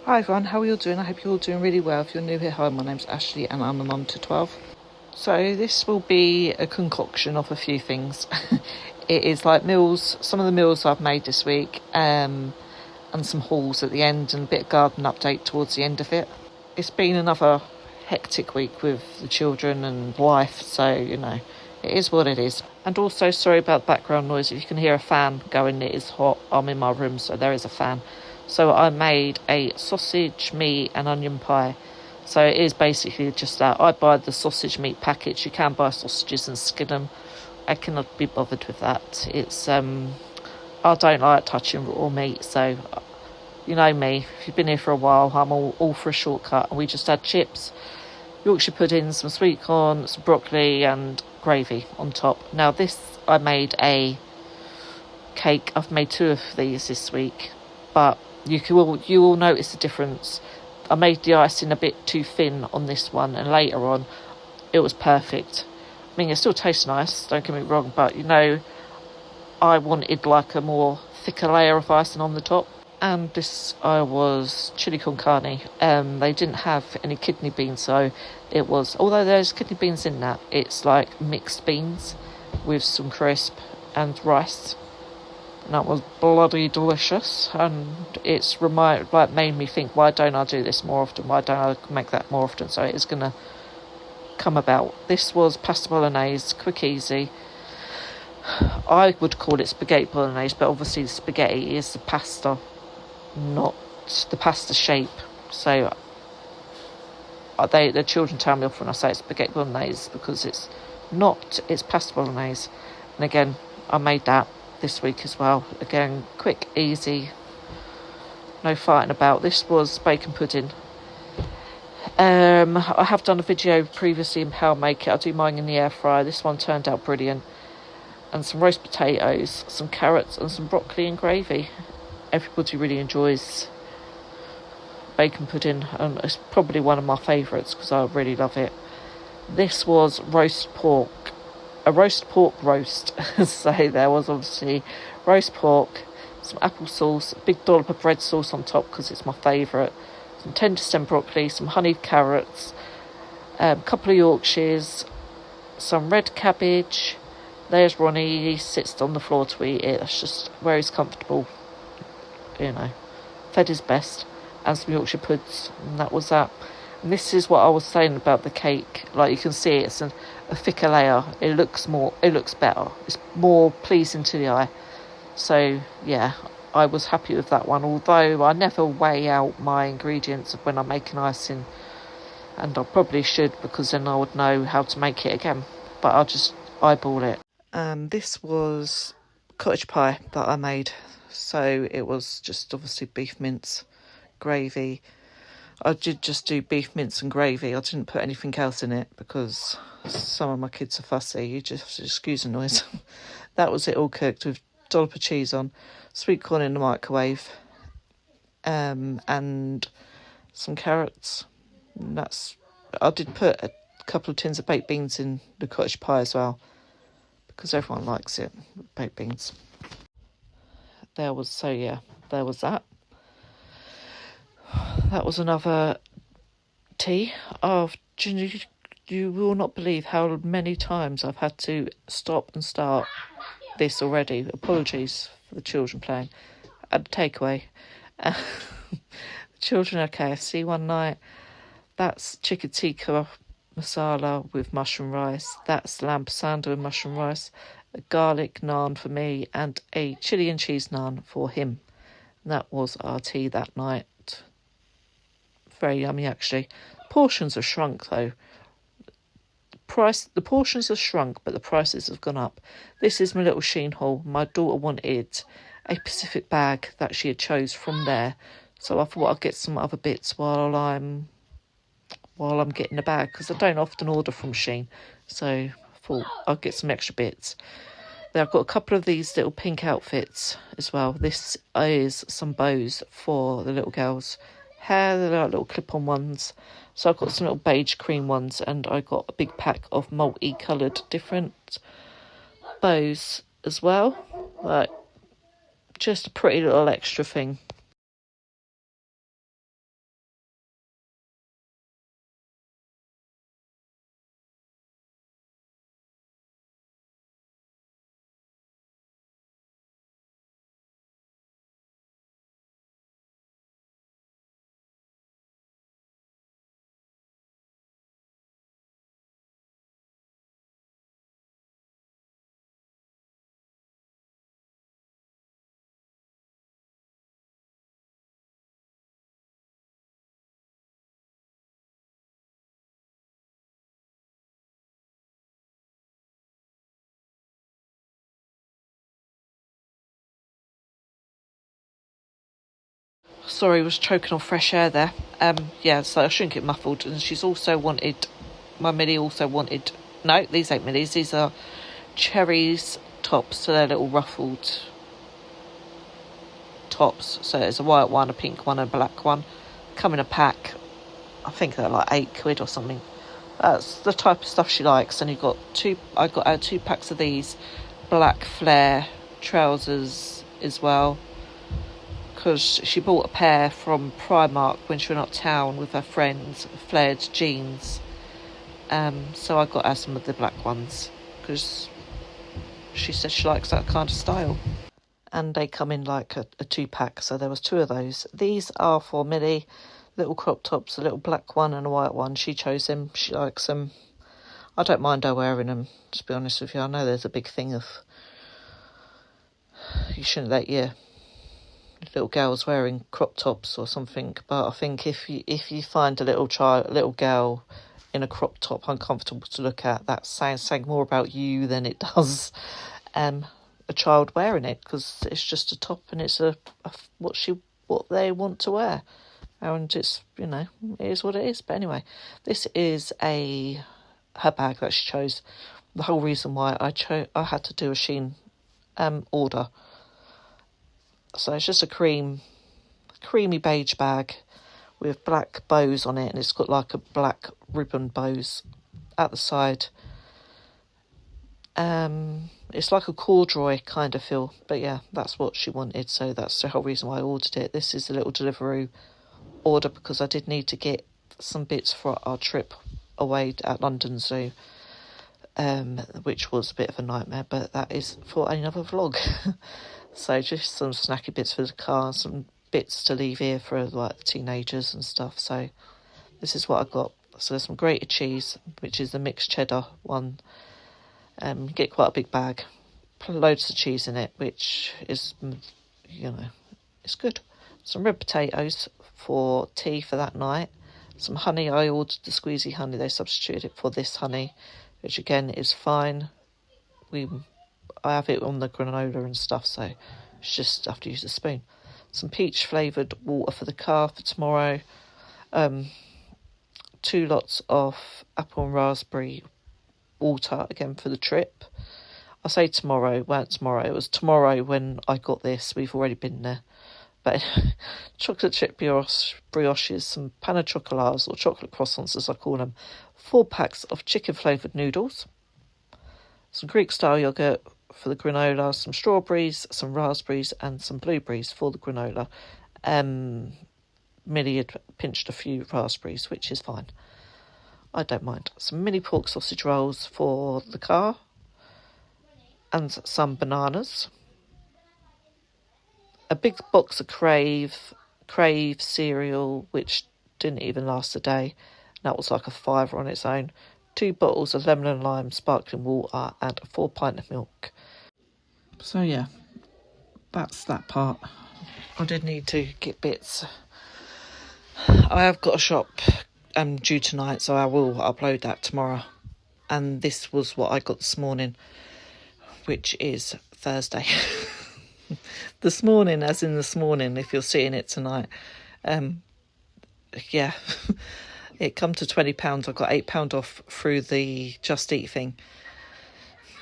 Hi everyone, how are you all doing? I hope you're all doing really well. If you're new here, hi, my name's Ashley and I'm a mum to 12. So this will be a concoction of a few things. It is like meals, some of the meals I've made this week, and some hauls at the end and a bit of garden update towards the end of it. It's been another hectic week with the children and life, so it is what it is. And also, sorry about background noise. If you can hear a fan going, it is hot. I'm in my room, so there is a fan. So I made a sausage, meat and onion pie. So it is basically just that. I buy the sausage meat package. You can buy sausages and skin them. I cannot be bothered with that. I don't like touching raw meat, so you know me. If you've been here for a while, I'm all for a shortcut. And we just had chips, Yorkshire pudding, some sweet corn, some broccoli and gravy on top. Now this, I made a cake. I've made two of these this week, but you will notice the difference. I made the icing a bit too thin on this one, and later on it was perfect. I mean, it still tastes nice, don't get me wrong, but I wanted like a more thicker layer of icing on the top. And this I was chili con carne. They didn't have any kidney beans, so it was, although there's kidney beans in that, it's like mixed beans with some crisp and rice. And that was bloody delicious, and it's made me think, why don't I do this more often? Why don't I make that more often? So it is gonna come about. This was pasta bolognese, quick, easy. I would call it spaghetti bolognese, but obviously the spaghetti is the pasta, not the pasta shape. So the children tell me off when I say it's spaghetti bolognese because it's not. It's pasta bolognese, and again, I made that this week as well. Again, quick, easy, no fighting about. This was bacon pudding. I have done a video previously on how I make it. I do mine in the air fryer. This one turned out brilliant. And some roast potatoes, some carrots and some broccoli and gravy. Everybody really enjoys bacon pudding, and it's probably one of my favourites because I really love it. This was roast pork, a roast pork roast. So there was obviously roast pork, some apple sauce, a big dollop of red sauce on top because it's my favourite, some tender stem broccoli, some honeyed carrots, a couple of Yorkshires, some red cabbage. There's Ronnie, he sits on the floor to eat it. That's just where he's comfortable, fed his best, and some Yorkshire puds, and that was that. And this is what I was saying about the cake. Like, you can see it's a thicker layer. It looks better. It's more pleasing to the eye. So yeah, I was happy with that one. Although I never weigh out my ingredients when I'm making icing, and I probably should, because then I would know how to make it again. But I'll just eyeball it. And this was cottage pie that I made. So it was just obviously beef mince, gravy. I did just do beef mince and gravy. I didn't put anything else in it because some of my kids are fussy. You just have to excuse the noise. That was it, all cooked with a dollop of cheese on, sweet corn in the microwave, and some carrots. And I did put a couple of tins of baked beans in the cottage pie as well, because everyone likes it, baked beans. There was that. That was another tea. You will not believe how many times I've had to stop and start this already. Apologies for the children playing. At a takeaway. The children at KFC one night. That's chicken tikka masala with mushroom rice. That's lamb pasanda with mushroom rice. A garlic naan for me and a chili and cheese naan for him. And that was our tea that night. Very yummy, actually. Portions have shrunk, though. The portions have shrunk, but the prices have gone up. This is my little Shein haul. My daughter wanted a Pacific bag that she had chose from there, so I thought I'd get some other bits while I'm getting the bag, because I don't often order from Shein, so I thought I'd get some extra bits. Then I've got a couple of these little pink outfits as well. This is some bows for the little girls' hair. They're like little clip-on ones. So I've got some little beige cream ones, and I got a big pack of multi-coloured different bows as well. Like, just a pretty little extra thing. Sorry, was choking on fresh air there. Yeah, so I shouldn't get muffled. And she's also wanted, my Millie also wanted, no, these ain't Millies, these are Cherries tops, so they're little ruffled tops. So there's a white one, a pink one, and a black one. Come in a pack. I think they're like £8 or something. That's the type of stuff she likes. And I got her 2 packs of these black flare trousers as well, because she bought a pair from Primark when she went uptown with her friends, flared jeans. So I got her some of the black ones because she says she likes that kind of style. And they come in like a 2-pack, so there was 2 of those. These are for Millie, little crop tops, a little black one and a white one. She chose them, she likes them. I don't mind her wearing them, to be honest with you. I know there's a big thing of you shouldn't let your little girls wearing crop tops or something, but I think if you find a little girl in a crop top uncomfortable to look at, that's saying more about you than it does a child wearing it, because it's just a top and it's what they want to wear, and it's, it is what it is. But anyway, this is her bag that she chose. The whole reason why I had to do a Shein order. So it's just a creamy beige bag with black bows on it, and it's got like a black ribbon bows at the side. It's like a corduroy kind of feel, but yeah, that's what she wanted, so that's the whole reason why I ordered it. This is a little Deliveroo order because I did need to get some bits for our trip away at London Zoo, which was a bit of a nightmare, but that is for another vlog. So just some snacky bits for the car, some bits to leave here for like the teenagers and stuff. So this is what I got. So there's some grated cheese, which is the mixed cheddar one. Get quite a big bag, loads of cheese in it, which is, it's good. Some red potatoes for tea for that night. Some honey, I ordered the squeezy honey, they substituted it for this honey, which again is fine. I have it on the granola and stuff, so it's just have to use a spoon. Some peach flavoured water for the car for tomorrow. 2 lots of apple and raspberry water again for the trip. I say tomorrow, it weren't tomorrow, it was tomorrow when I got this. We've already been there. But chocolate chip brioches, some pain chocolats or chocolate croissants as I call them, 4 packs of chicken flavoured noodles, some Greek style yoghurt for the granola, some strawberries, some raspberries and some blueberries for the granola. Millie had pinched a few raspberries, which is fine. I don't mind. Some mini pork sausage rolls for the car and some bananas. A big box of Crave cereal, which didn't even last a day. That was like a £5 on its own. 2 bottles of lemon and lime sparkling water and a 4 pint of milk. So yeah, that's that part. I did need to get bits. I have got a shop due tonight, so I will upload that tomorrow. And this was what I got this morning, which is Thursday. This morning, as in this morning, if you're seeing it tonight. Yeah, it come to £20. I got £8 off through the Just Eat thing.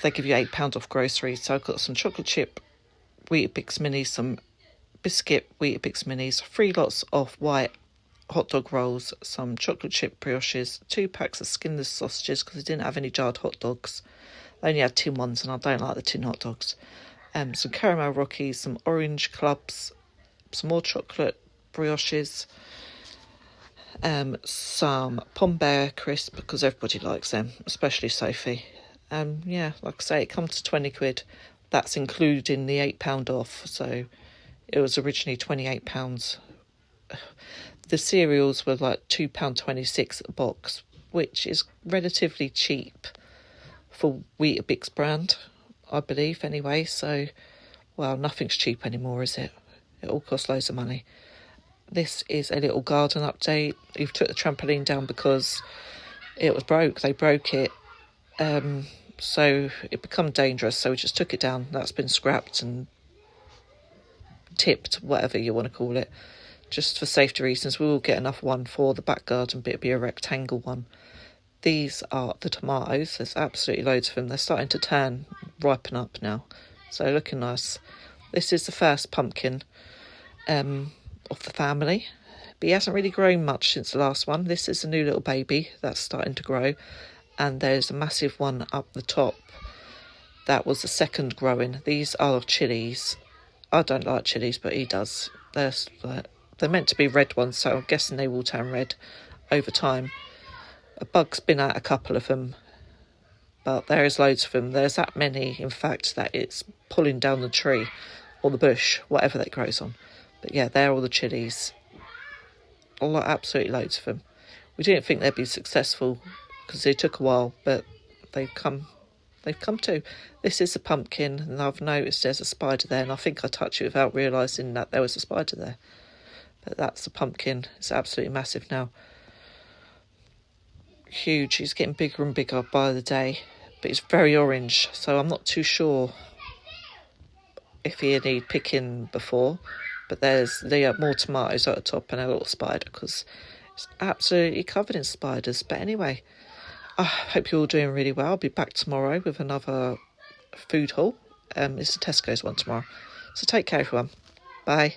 They give you £8 off groceries. So I've got some chocolate chip Weetabix minis, some biscuit Weetabix minis, 3 lots of white hot dog rolls, some chocolate chip brioches, 2 packs of skinless sausages because they didn't have any jarred hot dogs. They only had tin ones and I don't like the tin hot dogs. Some caramel rockies, some orange clubs, some more chocolate brioches, some Pombear crisp because everybody likes them, especially Sophie. Yeah, like I say, it comes to £20. That's including the £8 off, so it was originally £28. The cereals were like £2.26 a box, which is relatively cheap for Weetabix brand, I believe, anyway. So, well, nothing's cheap anymore, is it? It all costs loads of money. This is a little garden update. We've took the trampoline down because it was broke. They broke it. So it become dangerous. So we just took it down. That's been scrapped and tipped, whatever you want to call it, just for safety reasons. We will get enough one for the back garden, but it'll be a rectangle one. These are the tomatoes. There's absolutely loads of them. They're starting to ripen up now, so looking nice. This is the first pumpkin of the family, but he hasn't really grown much since the last one. This is a new little baby that's starting to grow, and there's a massive one up the top. That was the second growing. These are chilies. I don't like chilies, but he does. They're meant to be red ones, so I'm guessing they will turn red over time. A bug's been at a couple of them, but there is loads of them. There's that many, in fact, that it's pulling down the tree or the bush, whatever that grows on. But yeah, they're all the chilies. Absolutely loads of them. We didn't think they'd be successful because they took a while, but they've come too. This is a pumpkin, and I've noticed there's a spider there, and I think I touched it without realising that there was a spider there. But that's the pumpkin. It's absolutely massive now. Huge. He's getting bigger and bigger by the day, but it's very orange, so I'm not too sure if he need picking before. But there's more tomatoes at the top and a little spider, because it's absolutely covered in spiders. But anyway, I hope you're all doing really well. I'll be back tomorrow with another food haul. It's the Tesco's one tomorrow. So take care, everyone. Bye.